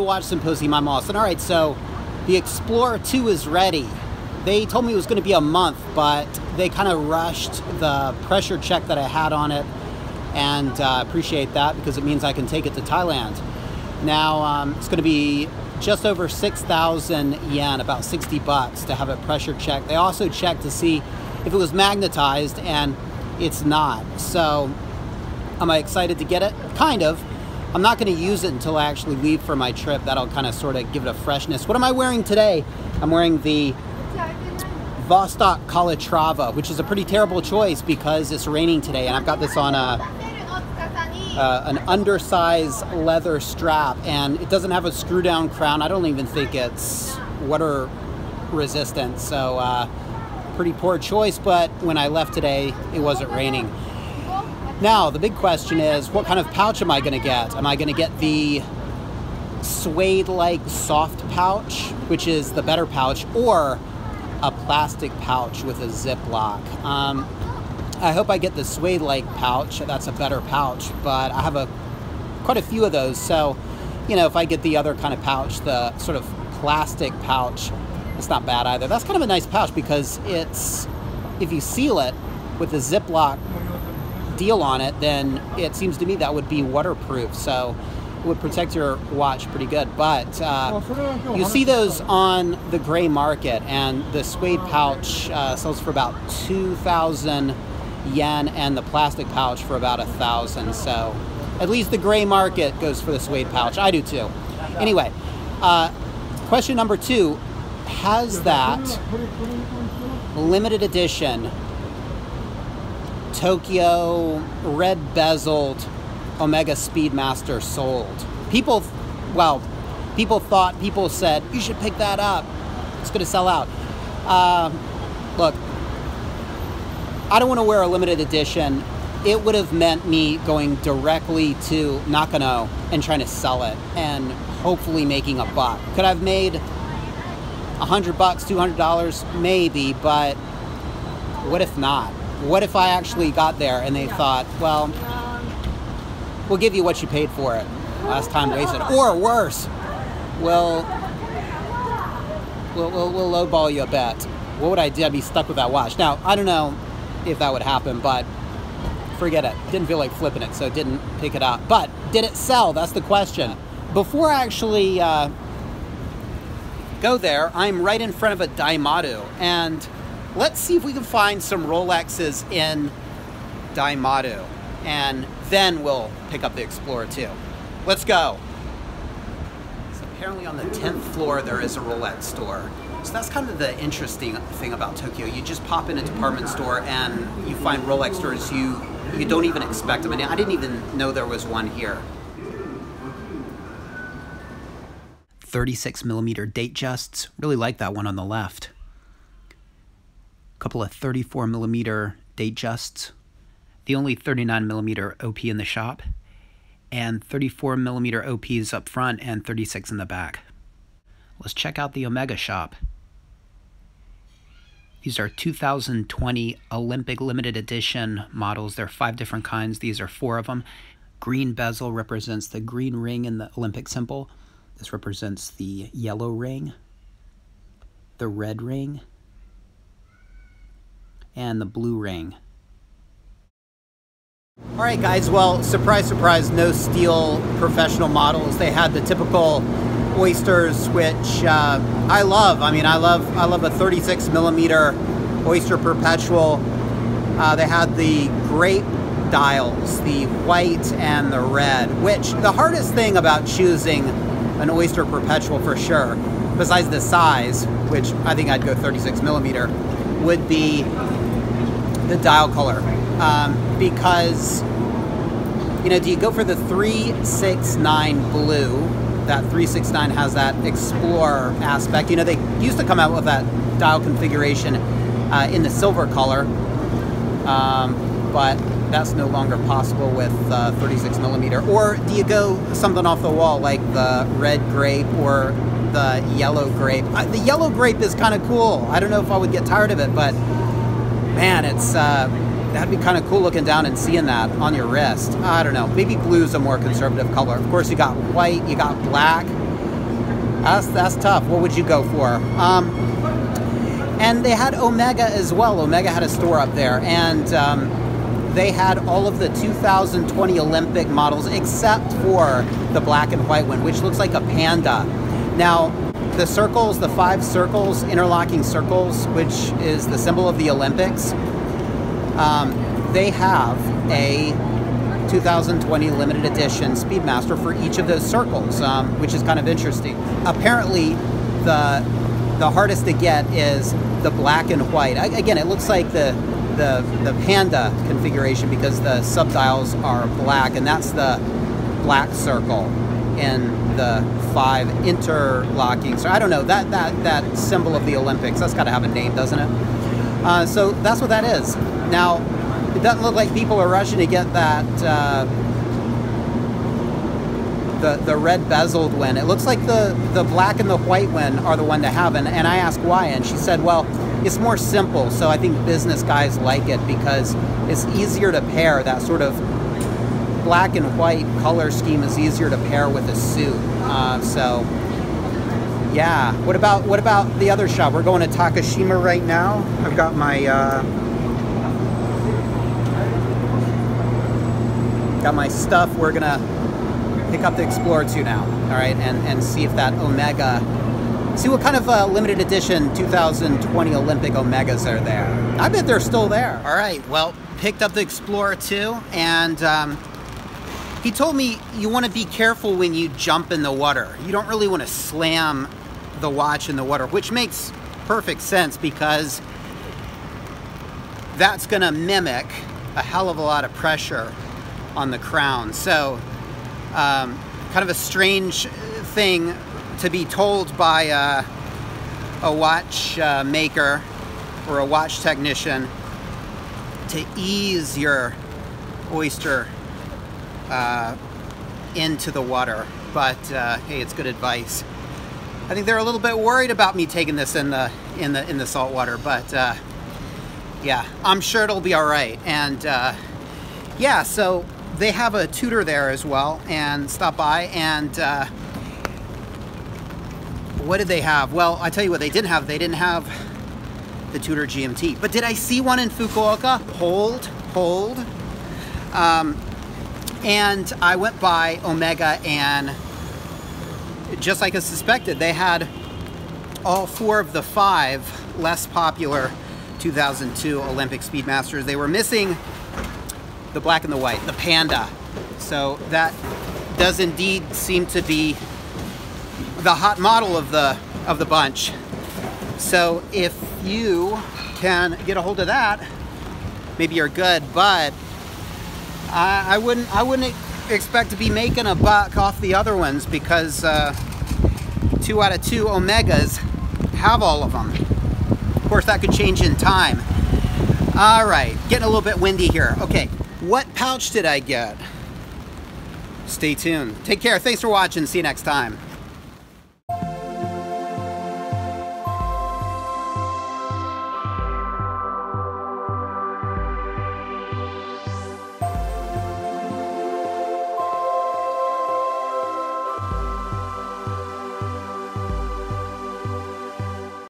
the Watch Symposium, I'm Austin. All right, so the Explorer 2 is ready. They told me it was going to be a month, but they kind of rushed the pressure check that I had on it, and appreciate that because it means I can take it to Thailand. Now, it's going to be just over 6,000 yen, about 60 bucks to have it pressure checked. They also checked to see if it was magnetized, and it's not. So, am I excited to get it? Kind of. I'm not going to use it until I actually leave for my trip. That'll kind of sort of give it a freshness. What am I wearing today? I'm wearing the Vostok Calatrava, which is a pretty terrible choice because it's raining today, and I've got this on an undersized leather strap, and it doesn't have a screw down crown. I don't even think it's water resistant, so pretty poor choice, but when I left today it wasn't raining. Now the big question is, what kind of pouch am I going to get? Am I going to get the suede like soft pouch, which is the better pouch, or a plastic pouch with a zip lock? I hope I get the suede-like pouch. That's a better pouch, but I have quite a few of those. So, you know, if I get the other kind of pouch, the sort of plastic pouch, it's not bad either. That's kind of a nice pouch because it's, if you seal it with a Ziploc deal on it, then it seems to me that would be waterproof. So it would protect your watch pretty good. But you see those on the gray market, and the suede pouch sells for about 2,000 yen, and the plastic pouch for about 1,000. So at least the gray market goes for the suede pouch. I do too. Anyway, question number 2, has that limited edition Tokyo red bezeled Omega Speedmaster sold? People said you should pick that up, it's going to sell out. Look, I don't want to wear a limited edition. It would have meant me going directly to Nakano and trying to sell it and hopefully making a buck. Could I have made $100, $200? Maybe, but what if not? What if I actually got there and they thought, well, we'll give you what you paid for it. Last time wasted. Or worse, we'll lowball you a bet. What would I do? I'd be stuck with that watch. Now, I don't know if that would happen, but forget it. Didn't feel like flipping it, so didn't pick it up. But did it sell? That's the question. Before I actually go there, I'm right in front of a Daimaru, and let's see if we can find some Rolexes in Daimaru, and then we'll pick up the Explorer 2. Let's go. So apparently on the 10th floor there is a Rolex store. So that's kind of the interesting thing about Tokyo. You just pop in a department store and you find Rolex stores you don't even expect them. And I didn't even know there was one here. 36mm date justs. Really like that one on the left. A couple of 34mm date justs. The only 39mm OP in the shop. And 34mm OPs up front and 36 in the back. Let's check out the Omega shop. These are 2020 Olympic limited edition models. There are 5 different kinds. These are 4 of them. Green bezel represents the green ring in the Olympic symbol. This represents the yellow ring, the red ring, and the blue ring. All right, guys, well, surprise, surprise, no steel professional models. They had the typical oysters, which I love. I mean, I love a 36mm Oyster Perpetual. They had the grape dials, the white and the red, which the hardest thing about choosing an Oyster Perpetual for sure, besides the size, which I think I'd go 36mm, would be the dial color. Because, you know, do you go for the 369 blue? That 369 has that Explorer aspect. You know, they used to come out with that dial configuration in the silver color, but that's no longer possible with 36mm. Or do you go something off the wall like the red grape or the yellow grape? The yellow grape is kind of cool. I don't know if I would get tired of it, but man, it's that'd be kind of cool looking down and seeing that on your wrist. I don't know. Maybe blue's a more conservative color. Of course, you got white, you got black. That's tough. What would you go for? And they had Omega as well. Omega had a store up there, and they had all of the 2020 Olympic models except for the black and white one, which looks like a panda. Now, the circles, the 5 circles, interlocking circles, which is the symbol of the Olympics, they have a 2020 limited edition Speedmaster for each of those circles, which is kind of interesting. Apparently, the hardest to get is the black and white. Again, it looks like the panda configuration because the subdials are black, and that's the black circle in the 5 interlocking. So I don't know, that symbol of the Olympics, that's got to have a name, doesn't it? So that's what that is. Now, it doesn't look like people are rushing to get that the red bezeled one. It looks like the black and the white one are the one to have, and I asked why, and she said, well, it's more simple, so I think business guys like it because it's easier to pair. That sort of black and white color scheme is easier to pair with a suit. So yeah, what about the other shop? We're going to Takashima right now. I've got my stuff. We're gonna pick up the Explorer 2 now, all right, and see if that Omega, see what kind of limited edition 2020 Olympic Omegas are there. I bet they're still there. All right, well, picked up the Explorer 2, and he told me you want to be careful when you jump in the water. You don't really want to slam the watch in the water, which makes perfect sense because that's going to mimic a hell of a lot of pressure on the crown. So kind of a strange thing to be told by a watch maker or a watch technician to ease your oyster into the water, but hey, it's good advice. I think they're a little bit worried about me taking this in the salt water, but yeah, I'm sure it'll be all right. And yeah, so they have a tutor there as well, and stop by, and what did they have? Well, I tell you what they didn't have. They didn't have the tutor GMT, but did I see one in Fukuoka? Hold. And I went by Omega, and just like I suspected, they had all 4 of the 5 less popular 2002 Olympic Speedmasters. They were missing the black and the white, the panda. So that does indeed seem to be the hot model of the bunch. So if you can get a hold of that, maybe you're good, but I wouldn't expect to be making a buck off the other ones because 2 out of 2 Omegas have all of them. Of course, that could change in time. All right, getting a little bit windy here. Okay, what pouch did I get? Stay tuned. Take care. Thanks for watching. See you next time.